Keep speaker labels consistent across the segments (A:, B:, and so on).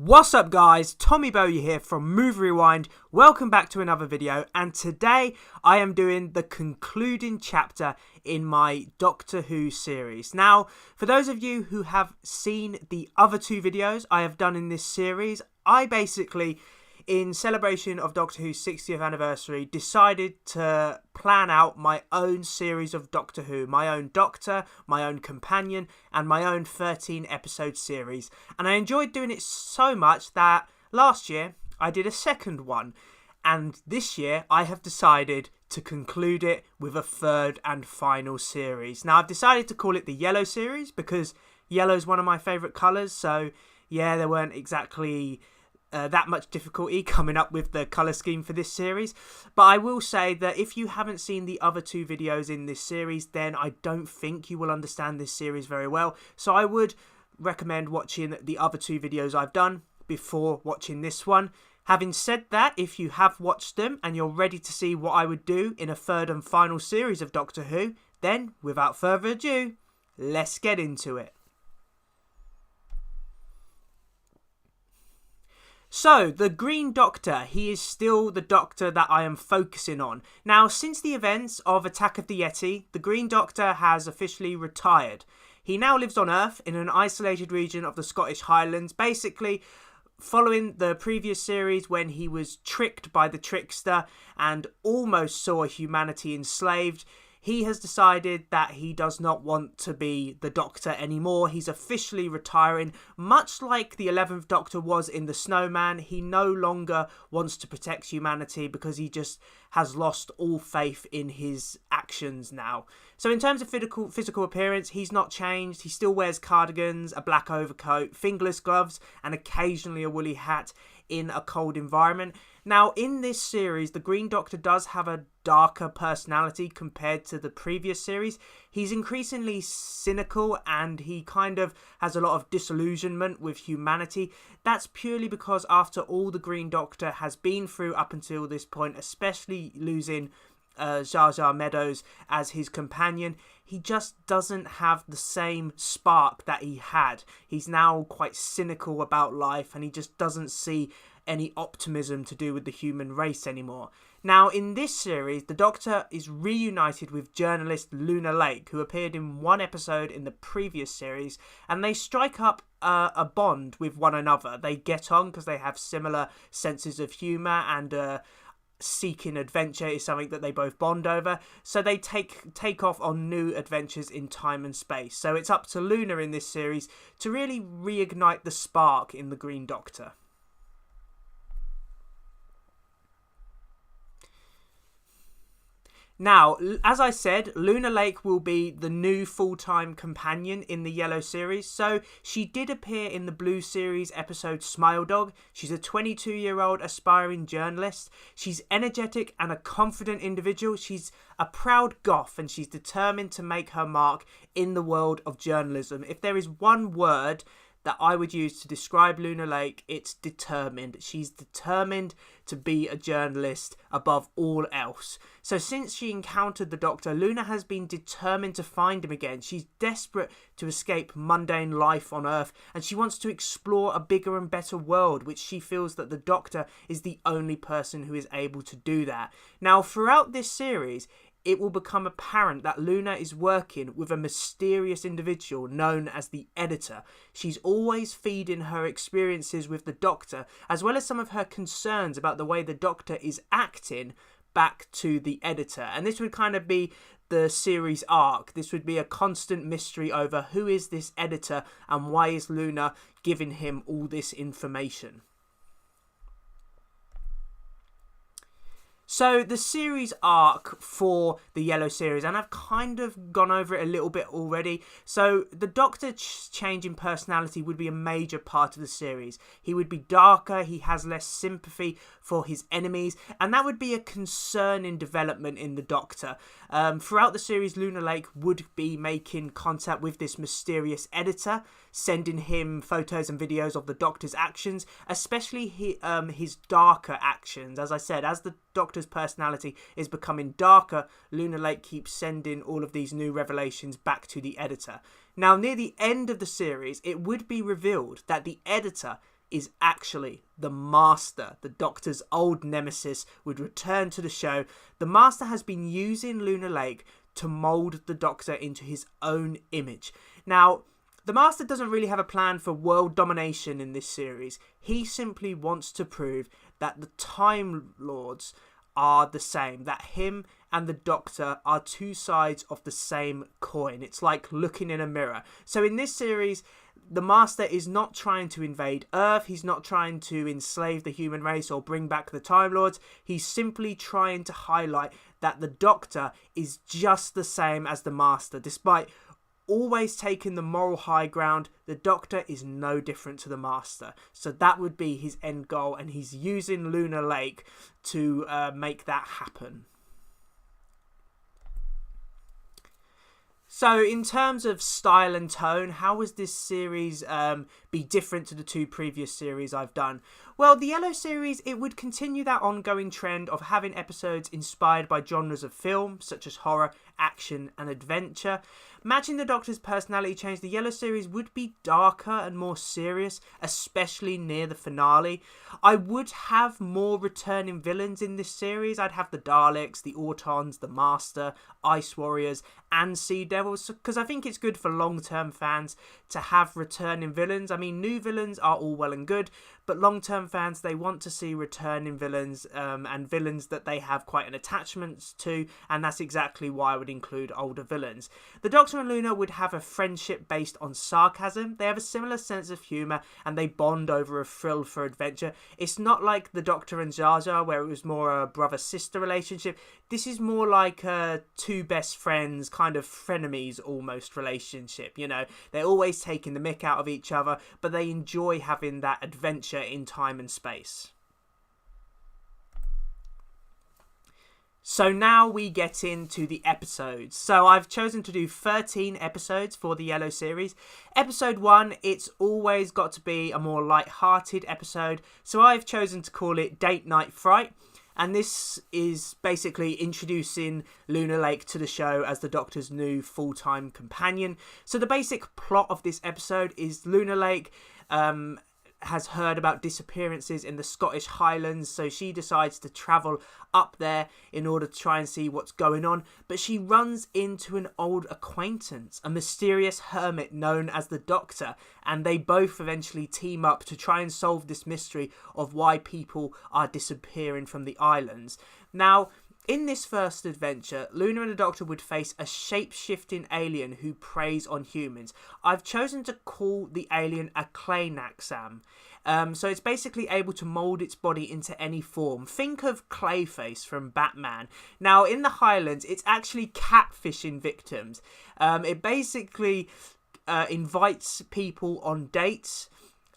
A: What's up guys, Tommy Bowyer here from Movie Rewind. Welcome back to another video, and today I am doing the concluding chapter in my Doctor Who series. Now, for those of you who have seen the other two videos I have done in this series, I basically, in celebration of Doctor Who's 60th anniversary, decided to plan out my own series of Doctor Who, my own Doctor, my own companion, and my own 13 episode series. And I enjoyed doing it so much that last year I did a second one, and this year I have decided to conclude it with a third and final series. Now, I've decided to call it the Yellow series because yellow is one of my favourite colours, so yeah, there weren't exactly that much difficulty coming up with the colour scheme for this series. But I will say that if you haven't seen the other two videos in this series, then I don't think you will understand this series very well. So I would recommend watching the other two videos I've done before watching this one. Having said that, if you have watched them and you're ready to see what I would do in a third and final series of Doctor Who, then without further ado, let's get into it. So, the Green Doctor, he is still the Doctor that I am focusing on. Now, since the events of Attack of the Yeti, the Green Doctor has officially retired. He now lives on Earth in an isolated region of the Scottish Highlands, basically following the previous series when he was tricked by the Trickster and almost saw humanity enslaved. He has decided that he does not want to be the Doctor anymore. He's officially retiring, much like the 11th Doctor was in The Snowman. He no longer wants to protect humanity because he just has lost all faith in his actions now. So in terms of physical appearance, he's not changed. He still wears cardigans, a black overcoat, fingerless gloves, and occasionally a woolly hat in a cold environment. Now, in this series, the Green Doctor does have a darker personality compared to the previous series. He's increasingly cynical and he kind of has a lot of disillusionment with humanity. That's purely because after all the Green Doctor has been through up until this point, especially losing Jar Jar Meadows as his companion, he just doesn't have the same spark that he had. He's now quite cynical about life and he just doesn't see any optimism to do with the human race anymore. Now, in this series, the Doctor is reunited with journalist Luna Lake, who appeared in one episode in the previous series, and they strike up a bond with one another. They get on because they have similar senses of humour, and seeking adventure is something that they both bond over. So they take off on new adventures in time and space. So it's up to Luna in this series to really reignite the spark in the Green Doctor. Now, as I said, Luna Lake will be the new full-time companion in the Yellow series. So she did appear in the Blue series episode Smile Dog. She's a 22-year-old aspiring journalist. She's energetic and a confident individual. She's a proud goth and she's determined to make her mark in the world of journalism. If there is one word that I would use to describe Luna Lake, it's determined. She's determined to be a journalist above all else. So since she encountered the Doctor, Luna has been determined to find him again. She's desperate to escape mundane life on Earth, and she wants to explore a bigger and better world, which she feels that the Doctor is the only person who is able to do that. Now, throughout this series, it will become apparent that Luna is working with a mysterious individual known as the Editor. She's always feeding her experiences with the Doctor, as well as some of her concerns about the way the Doctor is acting, back to the Editor. And this would kind of be the series arc. This would be a constant mystery over who is this Editor and why is Luna giving him all this information. So the series arc for the Yellow series, and I've kind of gone over it a little bit already. So the Doctor change in personality would be a major part of the series. He would be darker, he has less sympathy for his enemies, and that would be a concerning development in the Doctor. Throughout the series, Luna Lake would be making contact with this mysterious Editor, sending him photos and videos of the Doctor's actions, especially his darker actions. As I said, as the Doctor's personality is becoming darker, Luna Lake keeps sending all of these new revelations back to the Editor. Now, near the end of the series, it would be revealed that the Editor is actually the Master. The Doctor's old nemesis would return to the show. The Master has been using Luna Lake to mould the Doctor into his own image. Now, the Master doesn't really have a plan for world domination in this series. He simply wants to prove that the Time Lords are the same, that him and the Doctor are two sides of the same coin. It's like looking in a mirror. So in this series, the Master is not trying to invade Earth. He's not trying to enslave the human race or bring back the Time Lords. He's simply trying to highlight that the Doctor is just the same as the Master. Despite always taking the moral high ground, the Doctor is no different to the Master. So that would be his end goal, and he's using Luna Lake to make that happen. So in terms of style and tone, how was this series be different to the two previous series I've done? Well, the Yellow series, it would continue that ongoing trend of having episodes inspired by genres of film, such as horror, action and adventure. Matching the Doctor's personality change, the Yellow series would be darker and more serious, especially near the finale. I would have more returning villains in this series. I'd have the Daleks, the Autons, the Master, Ice Warriors and Sea Devils, because I think it's good for long-term fans to have returning villains. I mean, new villains are all well and good, but long-term fans, they want to see returning villains and villains that they have quite an attachment to, and that's exactly why I would include older villains. The Doctor and Luna would have a friendship based on sarcasm. They have a similar sense of humour and they bond over a thrill for adventure. It's not like the Doctor and Jar Jar where it was more a brother-sister relationship. This is more like two best friends, kind of frenemies almost relationship. You know, they're always taking the mick out of each other, but they enjoy having that adventure in time and space. So now we get into the episodes. So I've chosen to do 13 episodes for the Yellow series. Episode 1, it's always got to be a more light-hearted episode. So I've chosen to call it Date Night Fright. And this is basically introducing Luna Lake to the show as the Doctor's new full-time companion. So the basic plot of this episode is Luna Lake has heard about disappearances in the Scottish Highlands, so she decides to travel up there in order to try and see what's going on, but she runs into an old acquaintance, a mysterious hermit known as the Doctor, and they both eventually team up to try and solve this mystery of why people are disappearing from the islands. Now, in this first adventure, Luna and the Doctor would face a shape-shifting alien who preys on humans. I've chosen to call the alien a Claynaxam. So it's basically able to mould its body into any form. Think of Clayface from Batman. Now, in the Highlands, it's actually catfishing victims. It basically invites people on dates.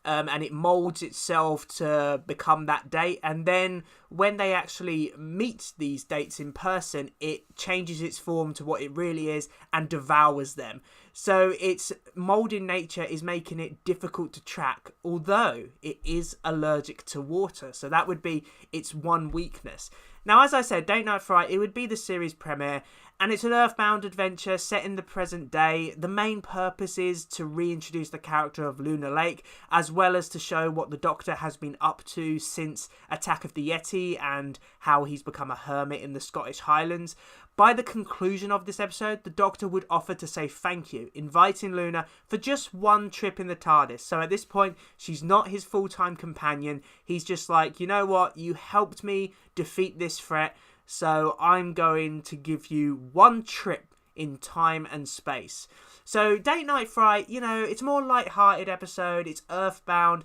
A: And it moulds itself to become that date, and then when they actually meet these dates in person, it changes its form to what it really is and devours them. So its moulding nature is making it difficult to track, although it is allergic to water, so that would be its one weakness. Now, as I said, Date Night Fright, it would be the series premiere, and it's an Earthbound adventure set in the present day. The main purpose is to reintroduce the character of Luna Lake, as well as to show what the Doctor has been up to since Attack of the Yeti and how he's become a hermit in the Scottish Highlands. By the conclusion of this episode, the Doctor would offer to say thank you, inviting Luna for just one trip in the TARDIS. So at this point, she's not his full-time companion. He's just like, you know what, you helped me defeat this threat, so I'm going to give you one trip in time and space. So Date Night Fright, you know, it's a more light-hearted episode. It's Earthbound.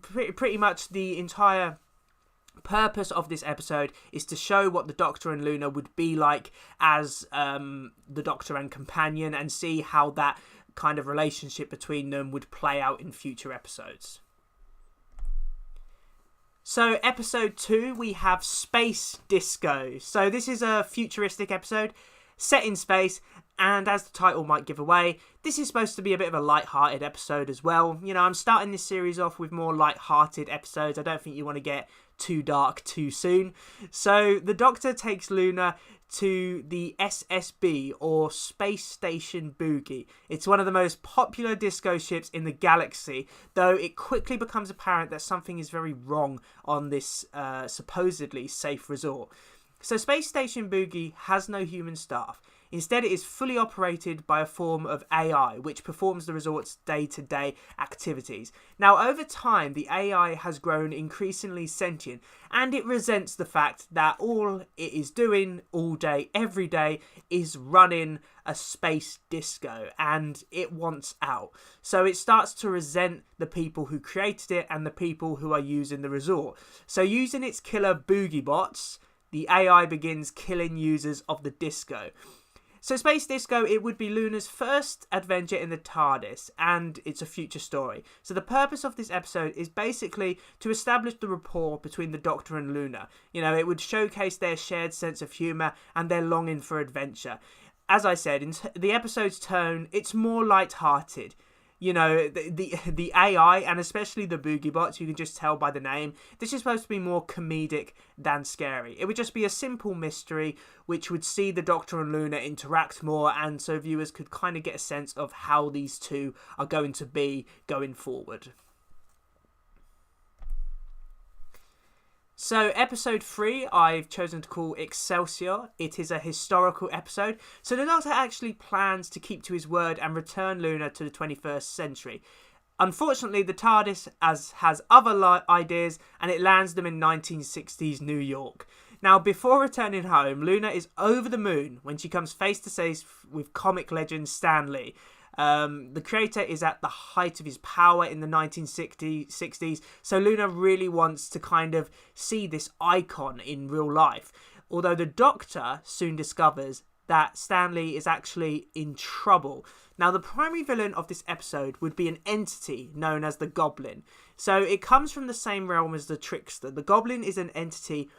A: Pretty much the entire purpose of this episode is to show what the Doctor and Luna would be like as the Doctor and companion, and see how that kind of relationship between them would play out in future episodes. So episode 2, we have Space Disco. So this is a futuristic episode set in space, and as the title might give away, this is supposed to be a bit of a light-hearted episode as well. You know, I'm starting this series off with more light-hearted episodes. I don't think you want to get too dark too soon. So the Doctor takes Luna to the SSB, or Space Station Boogie. It's one of the most popular disco ships in the galaxy, though it quickly becomes apparent that something is very wrong on this supposedly safe resort. So Space Station Boogie has no human staff. Instead, it is fully operated by a form of AI, which performs the resort's day-to-day activities. Now, over time, the AI has grown increasingly sentient, and it resents the fact that all it is doing all day, every day, is running a space disco, and it wants out. So it starts to resent the people who created it and the people who are using the resort. So using its killer boogie bots, the AI begins killing users of the disco. So Space Disco, it would be Luna's first adventure in the TARDIS, and it's a future story. So the purpose of this episode is basically to establish the rapport between the Doctor and Luna. You know, it would showcase their shared sense of humour and their longing for adventure. As I said, in the episode's tone, it's more light-hearted. You know, the AI, and especially the boogie bots, you can just tell by the name, this is supposed to be more comedic than scary. It would just be a simple mystery which would see the Doctor and Luna interact more, and so viewers could kind of get a sense of how these two are going to be going forward. So episode 3 I've chosen to call Excelsior. It is a historical episode. So the Doctor actually plans to keep to his word and return Luna to the 21st century. Unfortunately, the TARDIS has other ideas, and it lands them in 1960s New York. Now, before returning home, Luna is over the moon when she comes face to face with comic legend Stan Lee. The creator is at the height of his power in the 1960s, so Luna really wants to kind of see this icon in real life. Although the Doctor soon discovers that Stan Lee is actually in trouble. Now, the primary villain of this episode would be an entity known as the Goblin. So it comes from the same realm as the Trickster. The Goblin is an entity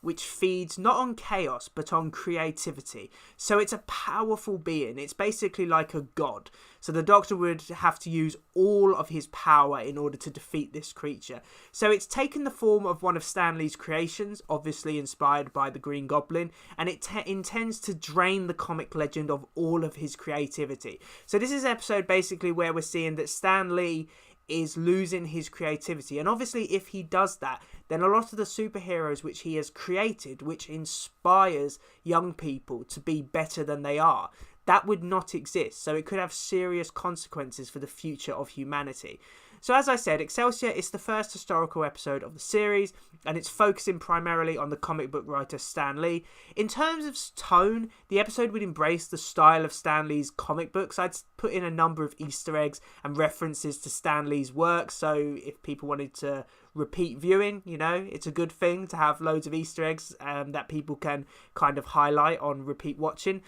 A: which feeds not on chaos but on creativity. So it's a powerful being. It's basically like a god. So the Doctor would have to use all of his power in order to defeat this creature. So it's taken the form of one of Stan Lee's creations, obviously inspired by the Green Goblin, and it intends to drain the comic legend of all of his creativity. So this is an episode basically where we're seeing that Stan Lee is losing his creativity, and obviously if he does that, then a lot of the superheroes which he has created, which inspires young people to be better than they are, that would not exist. So it could have serious consequences for the future of humanity. So as I said, Excelsior is the first historical episode of the series, and it's focusing primarily on the comic book writer Stan Lee. In terms of tone, the episode would embrace the style of Stan Lee's comic books. I'd put in a number of Easter eggs and references to Stan Lee's work, so if people wanted to repeat viewing, you know, it's a good thing to have loads of Easter eggs that people can kind of highlight on repeat watching.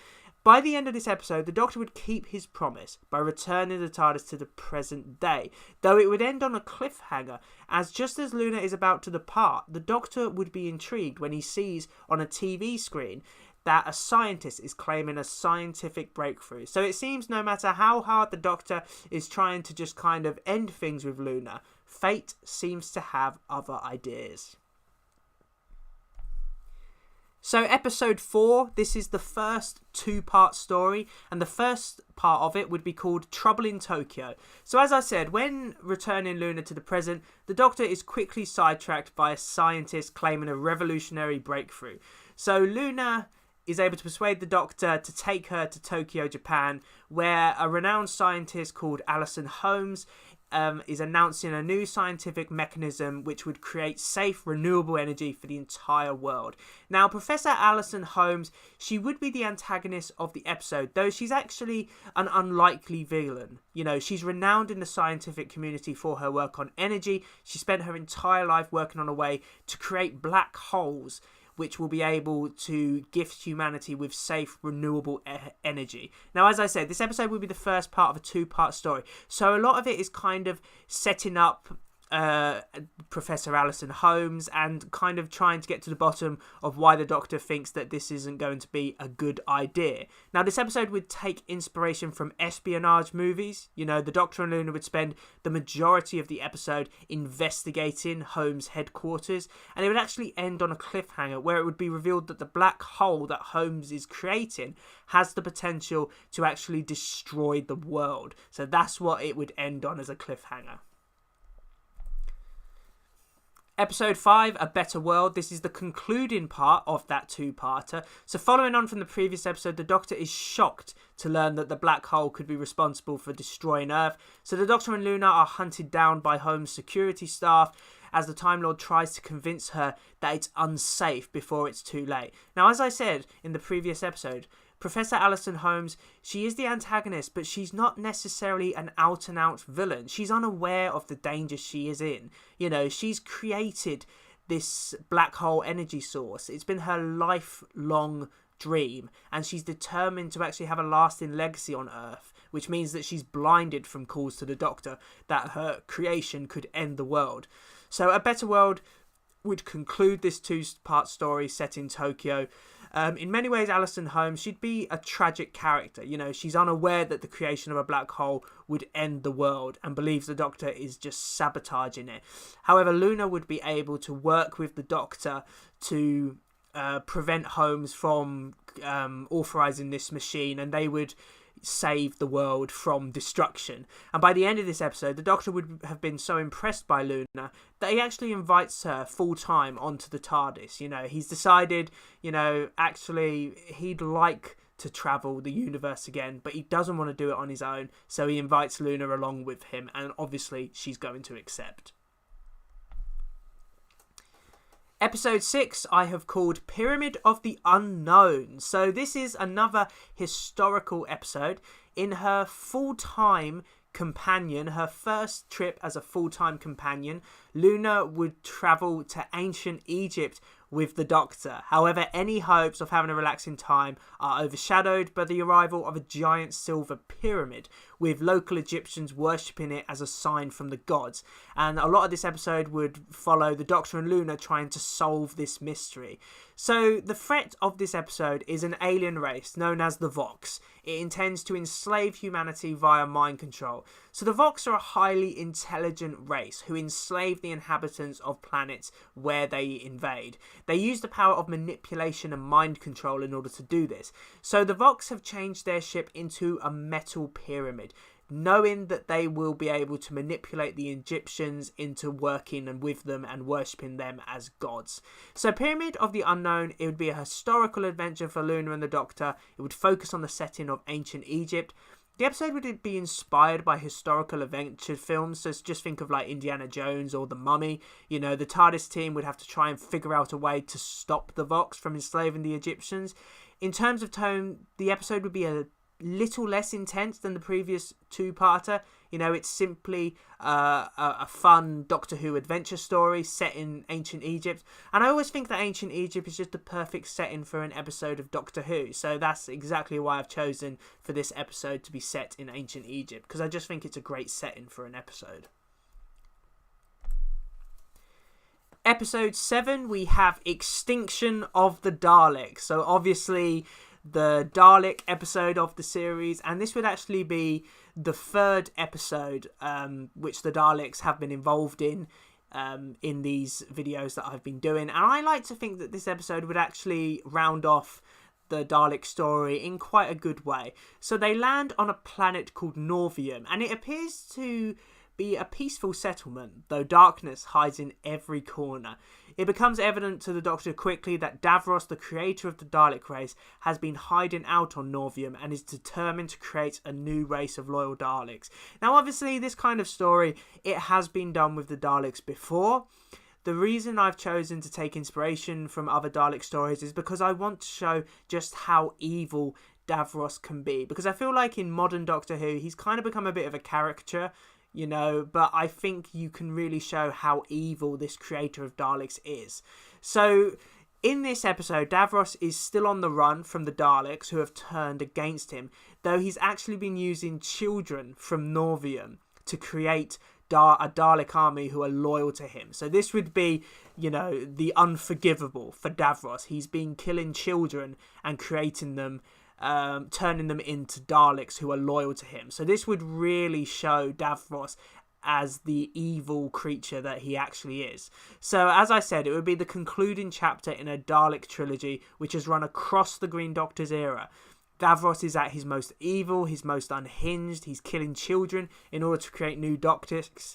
A: By the end of this episode, the Doctor would keep his promise by returning the TARDIS to the present day, though it would end on a cliffhanger, as just as Luna is about to depart, the Doctor would be intrigued when he sees on a TV screen that a scientist is claiming a scientific breakthrough. So it seems no matter how hard the Doctor is trying to just kind of end things with Luna, fate seems to have other ideas. So episode 4, this is the first two-part story, and the first part of it would be called Trouble in Tokyo. So as I said, when returning Luna to the present, the Doctor is quickly sidetracked by a scientist claiming a revolutionary breakthrough. So Luna is able to persuade the Doctor to take her to Tokyo, Japan, where a renowned scientist called Alison Holmes is announcing a new scientific mechanism which would create safe, renewable energy for the entire world. Now, Professor Alison Holmes, she would be the antagonist of the episode, though she's actually an unlikely villain. You know, she's renowned in the scientific community for her work on energy. She spent her entire life working on a way to create black holes which will be able to gift humanity with safe, renewable energy. Now, as I said, this episode will be the first part of a two-part story. So a lot of it is kind of setting up Professor Alison Holmes and kind of trying to get to the bottom of why the Doctor thinks that this isn't going to be a good idea. Now, this episode would take inspiration from espionage movies. You know, the Doctor and Luna would spend the majority of the episode investigating Holmes' headquarters, and it would actually end on a cliffhanger where it would be revealed that the black hole that Holmes is creating has the potential to actually destroy the world. So that's what it would end on, as a cliffhanger. Episode 5, A Better World. This is the concluding part of that two-parter. So following on from the previous episode, the Doctor is shocked to learn that the black hole could be responsible for destroying Earth. So the Doctor and Luna are hunted down by Holmes' security staff as the Time Lord tries to convince her that it's unsafe before it's too late. Now, as I said in the previous episode, Professor Alison Holmes, she is the antagonist, but she's not necessarily an out-and-out villain. She's unaware of the danger she is in. You know, she's created this black hole energy source. It's been her lifelong dream, and she's determined to actually have a lasting legacy on Earth, which means that she's blinded from calls to the Doctor that her creation could end the world. So A Better World would conclude this two-part story set in Tokyo. In many ways, Alison Holmes, she'd be a tragic character. You know, she's unaware that the creation of a black hole would end the world and believes the Doctor is just sabotaging it. However, Luna would be able to work with the Doctor to prevent Holmes from authorizing this machine, and they would save the world from destruction. And by the end of this episode, the Doctor would have been so impressed by Luna that he actually invites her full-time onto the TARDIS. You know, he's decided, you know, actually he'd like to travel the universe again, but he doesn't want to do it on his own, so he invites Luna along with him, and obviously she's going to accept. Episode 6 I have called Pyramid of the Unknown. So this is another historical episode. In her full-time companion, her first trip as a full-time companion, Luna would travel to ancient Egypt with the Doctor. However, any hopes of having a relaxing time are overshadowed by the arrival of a giant silver pyramid, with local Egyptians worshipping it as a sign from the gods. And a lot of this episode would follow the Doctor and Luna trying to solve this mystery. So the threat of this episode is an alien race known as the Vox. It intends to enslave humanity via mind control. So the Vox are a highly intelligent race who enslave the inhabitants of planets where they invade. They use the power of manipulation and mind control in order to do this. So the Vox have changed their ship into a metal pyramid, knowing that they will be able to manipulate the Egyptians into working and with them and worshipping them as gods. So Pyramid of the Unknown, it would be a historical adventure for Luna and the Doctor. It would focus on the setting of ancient Egypt. The episode would be inspired by historical adventure films, so just think of like Indiana Jones or The Mummy. You know, the TARDIS team would have to try and figure out a way to stop the Vox from enslaving the Egyptians. In terms of tone, the episode would be a little less intense than the previous two-parter. You know, it's simply a fun Doctor Who adventure story set in ancient Egypt, and I always think that ancient Egypt is just the perfect setting for an episode of Doctor Who, so that's exactly why I've chosen for this episode to be set in ancient Egypt, because I just think it's a great setting for an episode. Episode 7, we have Extinction of the Daleks. So obviously the Dalek episode of the series, and this would actually be the third episode which the Daleks have been involved in these videos that I've been doing, and I like to think that this episode would actually round off the Dalek story in quite a good way. So they land on a planet called Norvium, and it appears to be a peaceful settlement, though darkness hides in every corner. It becomes evident to the Doctor quickly that Davros, the creator of the Dalek race, has been hiding out on Norvium and is determined to create a new race of loyal Daleks. Now obviously this kind of story, it has been done with the Daleks before. The reason I've chosen to take inspiration from other Dalek stories is because I want to show just how evil Davros can be. Because I feel like in modern Doctor Who, he's kind of become a bit of a caricature, you know, but I think you can really show how evil this creator of Daleks is. So in this episode, Davros is still on the run from the Daleks who have turned against him, though he's actually been using children from Norvium to create a Dalek army who are loyal to him. So this would be, the unforgivable for Davros. He's been killing children and creating them, turning them into Daleks who are loyal to him. So this would really show Davros as the evil creature that he actually is. So as I said, it would be the concluding chapter in a Dalek trilogy which has run across the Green Doctor's era. Davros is at his most evil, his most unhinged. He's killing children in order to create new Daleks,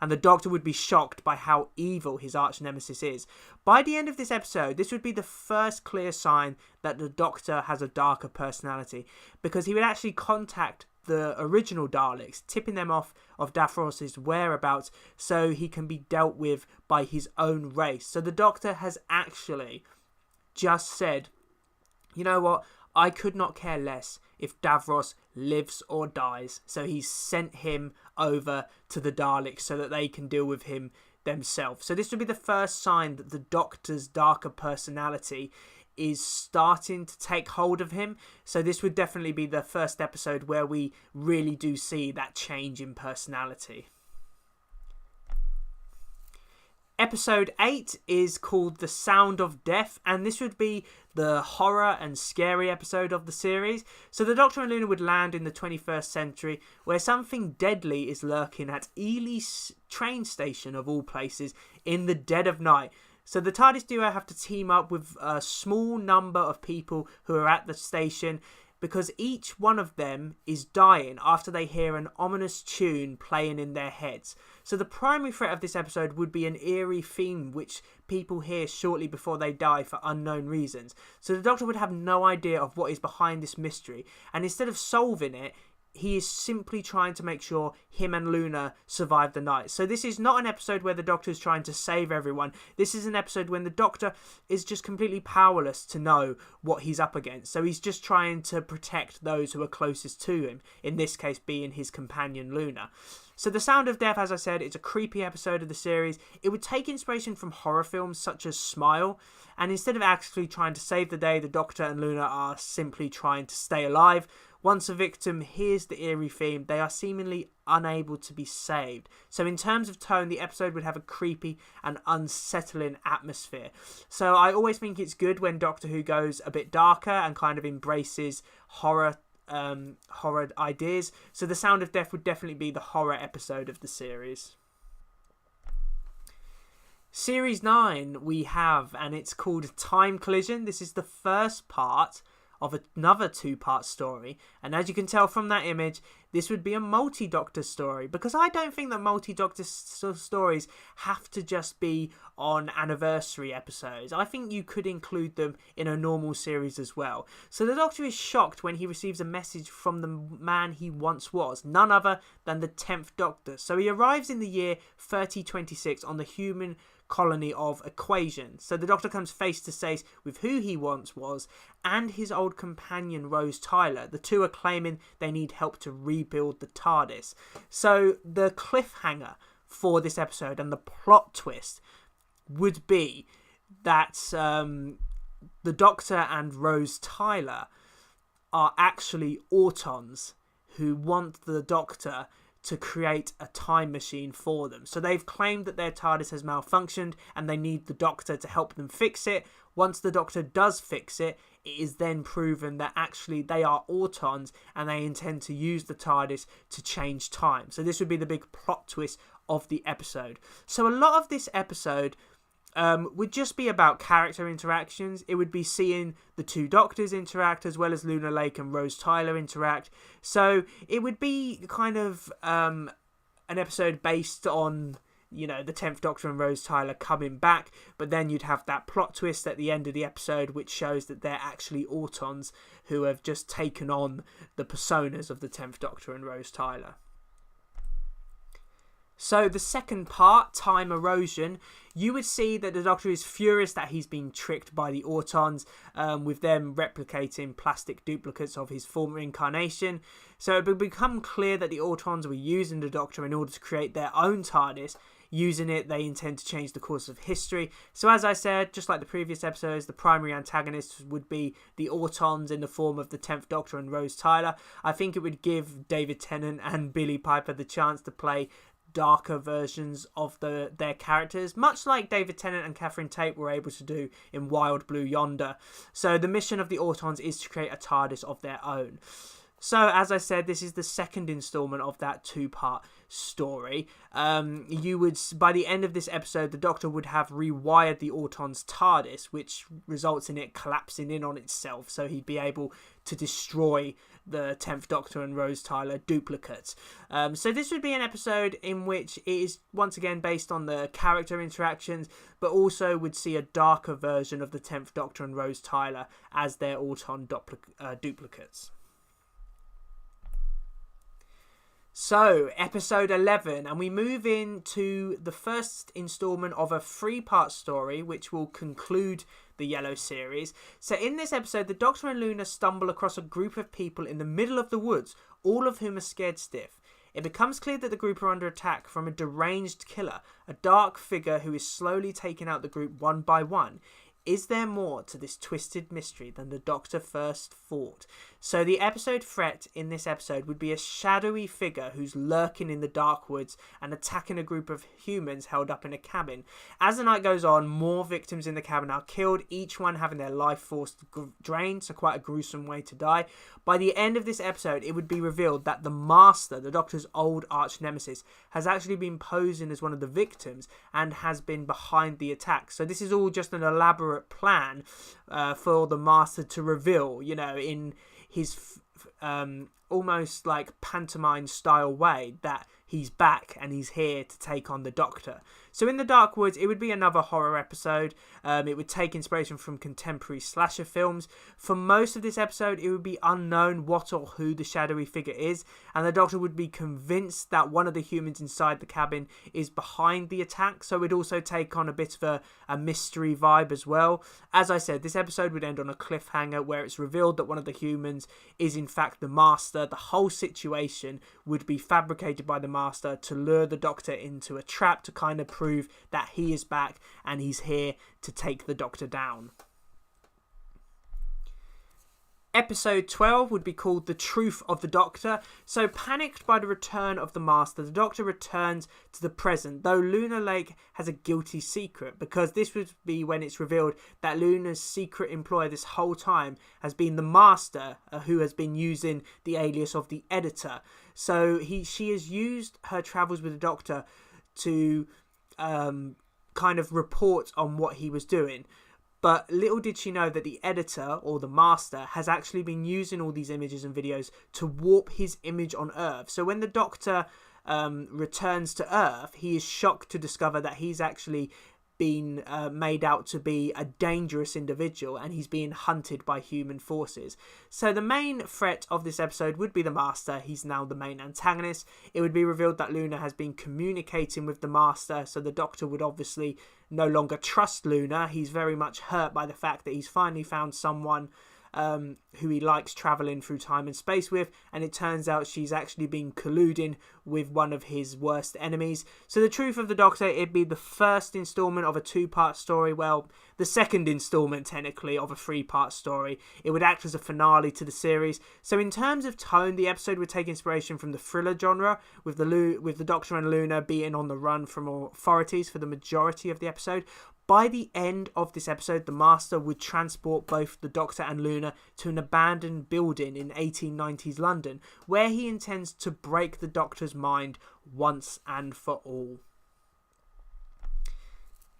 A: and the Doctor would be shocked by how evil his arch nemesis is. By the end of this episode, this would be the first clear sign that the Doctor has a darker personality, because he would actually contact the original Daleks, tipping them off of Davros's whereabouts so he can be dealt with by his own race. So the Doctor has actually just said, you know what, I could not care less if Davros lives or dies. So he's sent him over to the Daleks so that they can deal with him themselves. So this would be the first sign that the Doctor's darker personality is starting to take hold of him. So this would definitely be the first episode where we really do see that change in personality. Episode 8 is called The Sound of Death, and this would be the horror and scary episode of the series. So the Doctor and Luna would land in the 21st century, where something deadly is lurking at Ely train station, of all places, in the dead of night. So the TARDIS duo have to team up with a small number of people who are at the station, because each one of them is dying after they hear an ominous tune playing in their heads. So the primary threat of this episode would be an eerie theme which people hear shortly before they die for unknown reasons. So the Doctor would have no idea of what is behind this mystery, and instead of solving it, he is simply trying to make sure him and Luna survive the night. So this is not an episode where the Doctor is trying to save everyone. This is an episode when the Doctor is just completely powerless to know what he's up against. So he's just trying to protect those who are closest to him, in this case being his companion Luna. So The Sound of Death, as I said, it's a creepy episode of the series. It would take inspiration from horror films such as Smile, and instead of actually trying to save the day, the Doctor and Luna are simply trying to stay alive. Once a victim hears the eerie theme, they are seemingly unable to be saved. So in terms of tone, the episode would have a creepy and unsettling atmosphere. So I always think it's good when Doctor Who goes a bit darker and kind of embraces horror ideas. So The Sound of Death would definitely be the horror episode of the series. Series 9 we have, and it's called Time Collision. This is the first part of another two-part story, and as you can tell from that image, this would be a multi-Doctor story, because I don't think that multi-Doctor stories have to just be on anniversary episodes. I think you could include them in a normal series as well. So the Doctor is shocked when he receives a message from the man he once was, none other than the 10th Doctor. So he arrives in the year 3026 on the human colony of Equation. So the Doctor comes face to face with who he once was and his old companion Rose Tyler. The two are claiming they need help to rebuild the TARDIS. So the cliffhanger for this episode and the plot twist would be that the Doctor and Rose Tyler are actually Autons who want the Doctor to create a time machine for them. So they've claimed that their TARDIS has malfunctioned and they need the Doctor to help them fix it. Once the Doctor does fix it, it is then proven that actually they are Autons and they intend to use the TARDIS to change time. So this would be the big plot twist of the episode. So a lot of this episode would just be about character interactions. It would be seeing the two Doctors interact as well as Luna Lake and Rose Tyler interact. So it would be kind of an episode based on, the 10th Doctor and Rose Tyler coming back, but then you'd have that plot twist at the end of the episode which shows that they're actually Autons who have just taken on the personas of the 10th Doctor and Rose Tyler. So the second part, Time Erosion, you would see that the Doctor is furious that he's been tricked by the Autons, with them replicating plastic duplicates of his former incarnation. So it would become clear that the Autons were using the Doctor in order to create their own TARDIS, using it, they intend to change the course of history. So as I said, just like the previous episodes, the primary antagonists would be the Autons in the form of the 10th Doctor and Rose Tyler. I think it would give David Tennant and Billie Piper the chance to play darker versions of their characters, much like David Tennant and Catherine Tate were able to do in Wild Blue Yonder. So the mission of the Autons is to create a TARDIS of their own. So, as I said, this is the second installment of that two-part story. You would, by the end of this episode, the Doctor would have rewired the Auton's TARDIS, which results in it collapsing in on itself, so he'd be able to destroy the 10th Doctor and Rose Tyler duplicates. So this would be an episode in which it is once again based on the character interactions, but also would see a darker version of the 10th Doctor and Rose Tyler as their Auton duplicates. So, episode 11, and we move into the first instalment of a 3-part story, which will conclude the Yellow series. So, in this episode, the Doctor and Luna stumble across a group of people in the middle of the woods, all of whom are scared stiff. It becomes clear that the group are under attack from a deranged killer, a dark figure who is slowly taking out the group one by one. Is there more to this twisted mystery than the Doctor first thought? So the episode threat in this episode would be a shadowy figure who's lurking in the dark woods and attacking a group of humans held up in a cabin. As the night goes on, more victims in the cabin are killed, each one having their life force drained, so quite a gruesome way to die. By the end of this episode, it would be revealed that the Master, the Doctor's old arch nemesis, has actually been posing as one of the victims and has been behind the attack. So this is all just an elaborate plan for the Master to reveal, in his almost like pantomime style way, that he's back and he's here to take on the Doctor. So in the Dark Woods, it would be another horror episode. It would take inspiration from contemporary slasher films. For most of this episode, it would be unknown what or who the shadowy figure is, and the Doctor would be convinced that one of the humans inside the cabin is behind the attack, so it would also take on a bit of a mystery vibe as well. As I said, this episode would end on a cliffhanger where it's revealed that one of the humans is in fact the Master. The whole situation would be fabricated by the Master to lure the Doctor into a trap to kind of prove that he is back and he's here to take the Doctor down. Episode 12 would be called The Truth of the Doctor. So, panicked by the return of the Master, the Doctor returns to the present, though Luna Lake has a guilty secret, because this would be when it's revealed that Luna's secret employer this whole time has been the Master, who has been using the alias of the Editor. So, she has used her travels with the Doctor to kind of report on what he was doing. But little did she know that the Editor, or the Master, has actually been using all these images and videos to warp his image on Earth. So when the Doctor returns to Earth, he is shocked to discover that he's actually been made out to be a dangerous individual and he's being hunted by human forces. So the main threat of this episode would be the Master. He's now the main antagonist. It would be revealed that Luna has been communicating with the Master, so the Doctor would obviously no longer trust Luna. He's very much hurt by the fact that he's finally found someone who he likes travelling through time and space with, and it turns out she's actually been colluding with one of his worst enemies. So the Truth of the Doctor, it'd be the first instalment of a 2-part story, well, the second instalment technically of a 3-part story. It would act as a finale to the series. So in terms of tone, the episode would take inspiration from the thriller genre, with the Doctor and Luna being on the run from authorities for the majority of the episode. By the end of this episode, the Master would transport both the Doctor and Luna to an abandoned building in 1890s London, where he intends to break the Doctor's mind once and for all.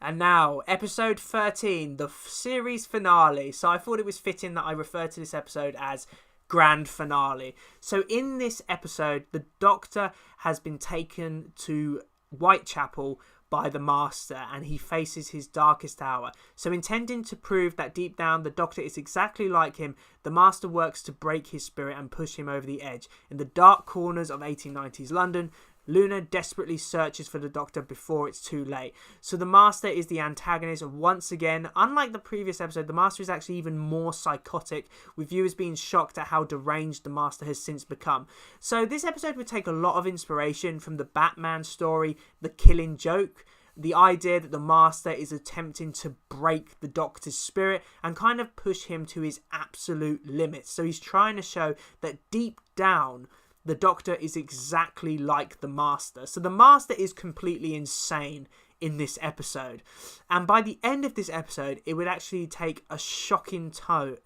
A: And now, episode 13, the series finale. So I thought it was fitting that I referred to this episode as grand finale. So in this episode, the Doctor has been taken to Whitechapel by the Master, and he faces his darkest hour. So intending to prove that deep down the Doctor is exactly like him, the Master works to break his spirit and push him over the edge. In the dark corners of 1890s London, Luna desperately searches for the Doctor before it's too late. So the Master is the antagonist once again. Unlike the previous episode, the Master is actually even more psychotic, with viewers being shocked at how deranged the Master has since become. So this episode would take a lot of inspiration from the Batman story, The Killing Joke. The idea that the Master is attempting to break the Doctor's spirit and kind of push him to his absolute limits. So he's trying to show that deep down, the Doctor is exactly like the Master. So the Master is completely insane in this episode. And by the end of this episode, it would actually take a shocking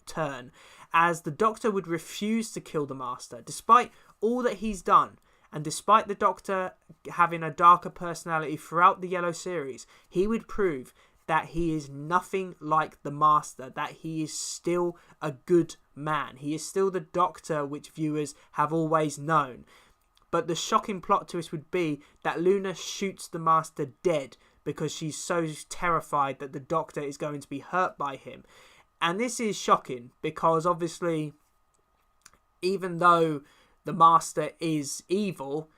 A: turn, as the Doctor would refuse to kill the Master, despite all that he's done. And despite the Doctor having a darker personality throughout the Yellow series, he would prove that he is nothing like the Master, that he is still a good man. He is still the Doctor which viewers have always known. But the shocking plot twist would be that Luna shoots the Master dead because she's so terrified that the Doctor is going to be hurt by him. And this is shocking because obviously, even though the Master is evil,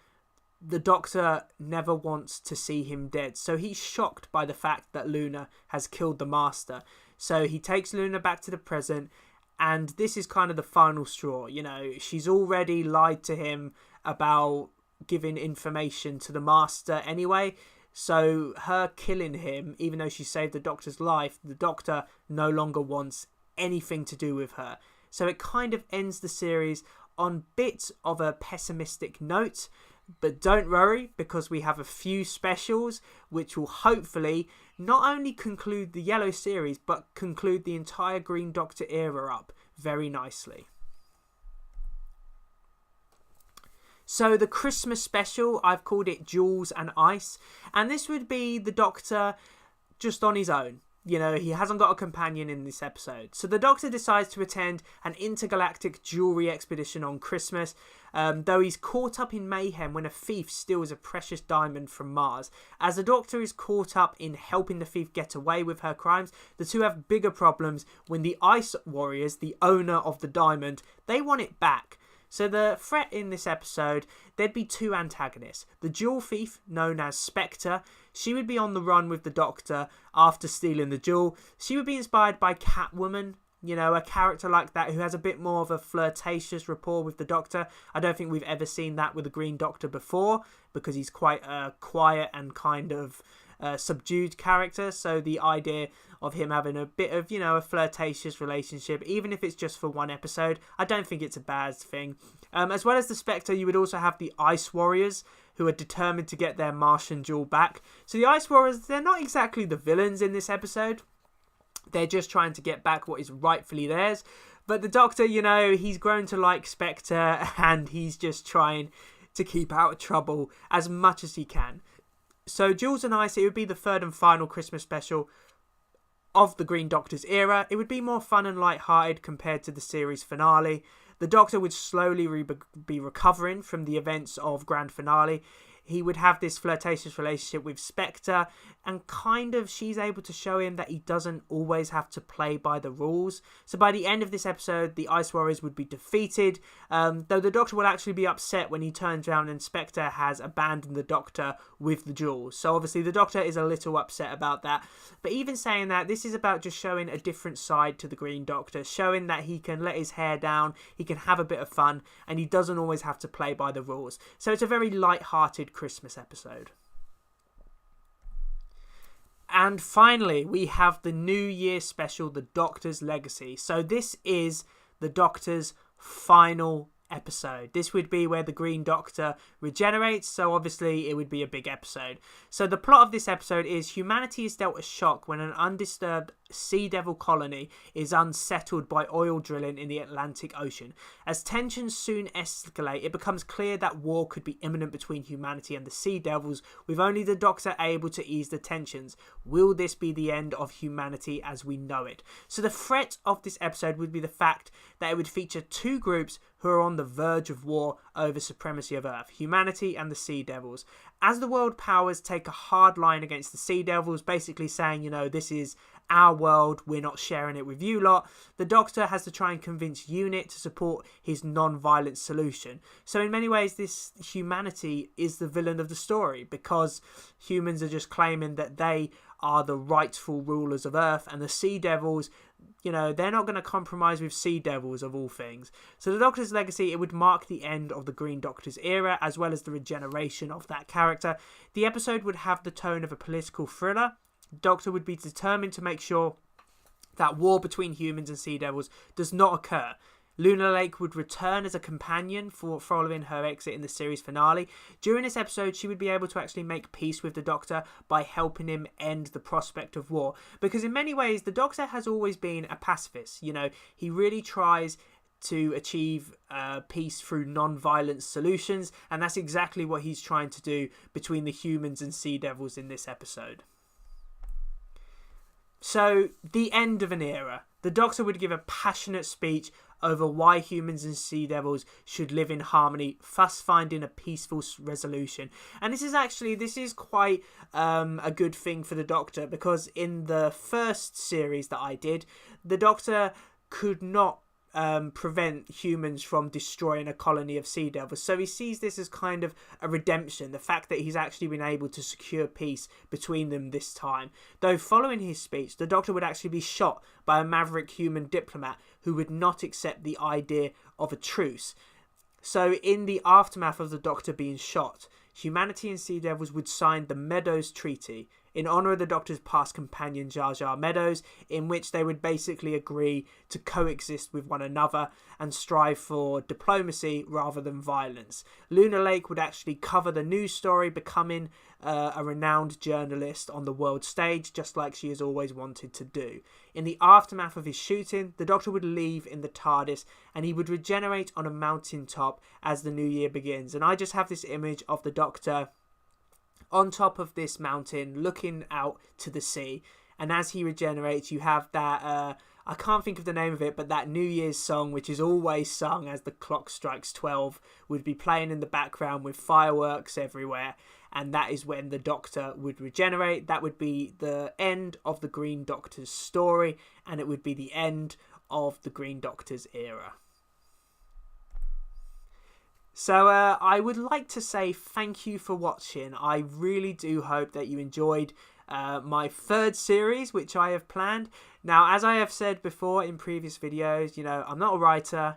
A: the Doctor never wants to see him dead. So he's shocked by the fact that Luna has killed the Master. So he takes Luna back to the present, and this is kind of the final straw. You know, she's already lied to him about giving information to the Master anyway. So her killing him, even though she saved the Doctor's life, the Doctor no longer wants anything to do with her. So it kind of ends the series on bits of a pessimistic note, but don't worry, because we have a few specials which will hopefully not only conclude the Yellow series, but conclude the entire Green Doctor era up very nicely. So the Christmas special, I've called it Jewels and Ice, and this would be the Doctor just on his own. You know, he hasn't got a companion in this episode. So the Doctor decides to attend an intergalactic jewellery expedition on Christmas, though he's caught up in mayhem when a thief steals a precious diamond from Mars. As the Doctor is caught up in helping the thief get away with her crimes, the two have bigger problems when the Ice Warriors, the owner of the diamond, they want it back. So the threat in this episode, there'd be two antagonists. The jewel thief, known as Spectre, she would be on the run with the Doctor after stealing the jewel. She would be inspired by Catwoman, you know, a character like that who has a bit more of a flirtatious rapport with the Doctor. I don't think we've ever seen that with the Green Doctor before, because he's quite a quiet and kind of subdued character. So the idea of him having a bit of, you know, a flirtatious relationship, even if it's just for one episode, I don't think it's a bad thing. As well as the Spectre, you would also have the Ice Warriors, who are determined to get their Martian jewel back. So the Ice Warriors, they're not exactly the villains in this episode. They're just trying to get back what is rightfully theirs. But the Doctor, you know, he's grown to like Spectre, and he's just trying to keep out of trouble as much as he can. So Jewels and Ice, it would be the third and final Christmas special of the Green Doctor's era. It would be more fun and light-hearted compared to the series finale. The Doctor would slowly be recovering from the events of Grand Finale. He would have this flirtatious relationship with Spectre, and kind of she's able to show him that he doesn't always have to play by the rules. So by the end of this episode, the Ice Warriors would be defeated, though the Doctor will actually be upset when he turns around and Spectre has abandoned the Doctor with the jewels. So obviously the Doctor is a little upset about that. But even saying that, this is about just showing a different side to the Green Doctor, showing that he can let his hair down, he can have a bit of fun, and he doesn't always have to play by the rules. So it's a very light-hearted Christmas episode. And finally, we have the New Year special, The Doctor's Legacy. So this is the Doctor's final episode. This would be where the Green Doctor regenerates, so obviously it would be a big episode. So the plot of this episode is humanity is dealt a shock when an undisturbed Sea Devil colony is unsettled by oil drilling in the Atlantic Ocean. As tensions soon escalate, it becomes clear that war could be imminent between humanity and the Sea Devils, with only the Doctor able to ease the tensions. Will this be the end of humanity as we know it? So the threat of this episode would be the fact that it would feature two groups who are on the verge of war over supremacy of Earth, humanity and the Sea Devils. As the world powers take a hard line against the Sea Devils, basically saying, you know, this is our world, we're not sharing it with you lot. The Doctor has to try and convince UNIT to support his non-violent solution. So in many ways, this humanity is the villain of the story, because humans are just claiming that they are the rightful rulers of Earth, and the Sea Devils, you know, they're not going to compromise with Sea Devils of all things. So the Doctor's legacy, it would mark the end of the Green Doctor's era, as well as the regeneration of that character. The episode would have the tone of a political thriller. The Doctor would be determined to make sure that war between humans and Sea Devils does not occur. Luna Lake would return as a companion following her exit in the series finale. During this episode, she would be able to actually make peace with the Doctor by helping him end the prospect of war. Because in many ways, the Doctor has always been a pacifist. You know, he really tries to achieve peace through non-violent solutions, and that's exactly what he's trying to do between the humans and Sea Devils in this episode. So, the end of an era. The Doctor would give a passionate speech over why humans and Sea Devils should live in harmony, thus finding a peaceful resolution. And this is quite a good thing for the Doctor, because in the first series that I did, the Doctor could not prevent humans from destroying a colony of Sea Devils. So he sees this as kind of a redemption, the fact that he's actually been able to secure peace between them this time. Though following his speech, the Doctor would actually be shot by a maverick human diplomat who would not accept the idea of a truce. So in the aftermath of the Doctor being shot, humanity and Sea Devils would sign the Meadows Treaty in honour of the Doctor's past companion Jar Jar Meadows, in which they would basically agree to coexist with one another and strive for diplomacy rather than violence. Luna Lake would actually cover the news story, becoming a renowned journalist on the world stage, just like she has always wanted to do. In the aftermath of his shooting, the Doctor would leave in the TARDIS, and he would regenerate on a mountaintop as the new year begins. And I just have this image of the Doctor on top of this mountain looking out to the sea, and as he regenerates, you have that I can't think of the name of it, but that New Year's song, which is always sung as the clock strikes 12, would be playing in the background with fireworks everywhere, and that is when the Doctor would regenerate. That would be the end of the Green Doctor's story, and it would be the end of the Green Doctor's era. So I would like to say thank you for watching. I really do hope that you enjoyed my third series, which I have planned. Now, as I have said before in previous videos, you know, I'm not a writer,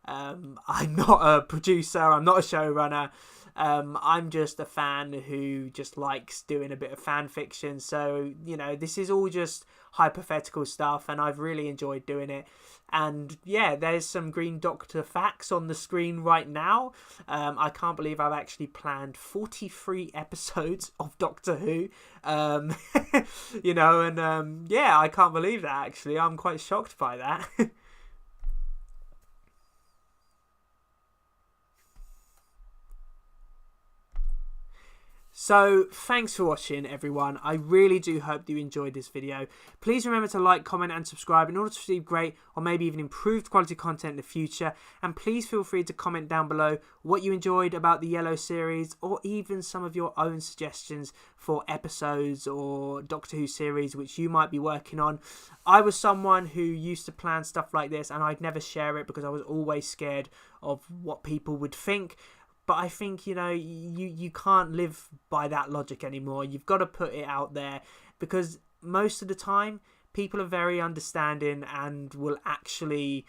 A: I'm not a producer, I'm not a showrunner. I'm just a fan who just likes doing a bit of fan fiction. So, you know, this is all just hypothetical stuff, and I've really enjoyed doing it. And yeah, there's some Green Doctor facts on the screen right now. I can't believe I've actually planned 43 episodes of Doctor Who. You know, and yeah, I can't believe that, actually. I'm quite shocked by that. So, thanks for watching, everyone. I really do hope you enjoyed this video. Please remember to like, comment and subscribe in order to receive great or maybe even improved quality content in the future. And please feel free to comment down below what you enjoyed about the Yellow series, or even some of your own suggestions for episodes or Doctor Who series which you might be working on. I was someone who used to plan stuff like this, and I'd never share it because I was always scared of what people would think. But I think, you know, you can't live by that logic anymore. You've got to put it out there, because most of the time people are very understanding and will actually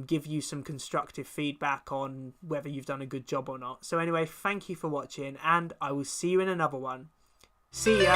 A: give you some constructive feedback on whether you've done a good job or not. So anyway, thank you for watching, and I will see you in another one. See ya!